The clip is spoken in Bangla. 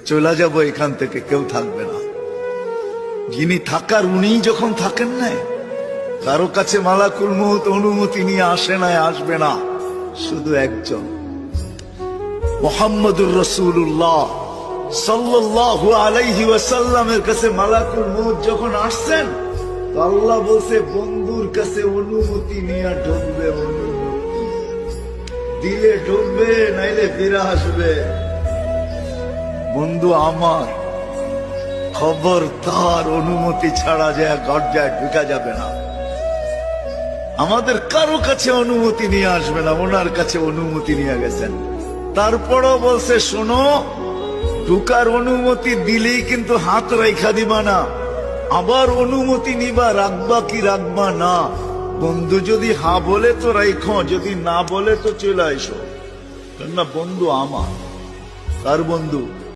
চলে যাব এখান থেকে, কেউ থাকবে না। যিনি থাকার উনিই যখন থাকেন না, কারো কাছে মালাকুল মউত অনুমতি নিয়ে আসে না, আসবে না। শুধু একজন মুহাম্মদুর রাসূলুল্লাহ সাল্লাল্লাহু আলাইহি ওয়াসাল্লামের কাছে মালাকুল মউত যখন আসছেন, তো আল্লাহ বলছে বন্ধুর কাছে অনুমতি নিয়ে ঢুকবে। অনুমতি দিলে ঢুকবে, নাইলে ফিরে আসবে। বন্ধু আমার, খবরদার অনুমতি ছাড়া যায় গর্জায় ঢুকা যাবে না। আমাদের কারো কাছে অনুমতি নিয়ে আসবে না, ওনার কাছে অনুমতি নিয়ে গেছেন। তারপরও বলছে শোনো, ঢুকার অনুমতি দিলেই কিন্তু হাত রেখা দিবা না, আবার অনুমতি নিবা, রাখবা কি রাখবা না। বন্ধু যদি হা বলে তো রাখো, যদি না বলে তো চলে আইসো। কেননা বন্ধু আমার। কার বন্ধু?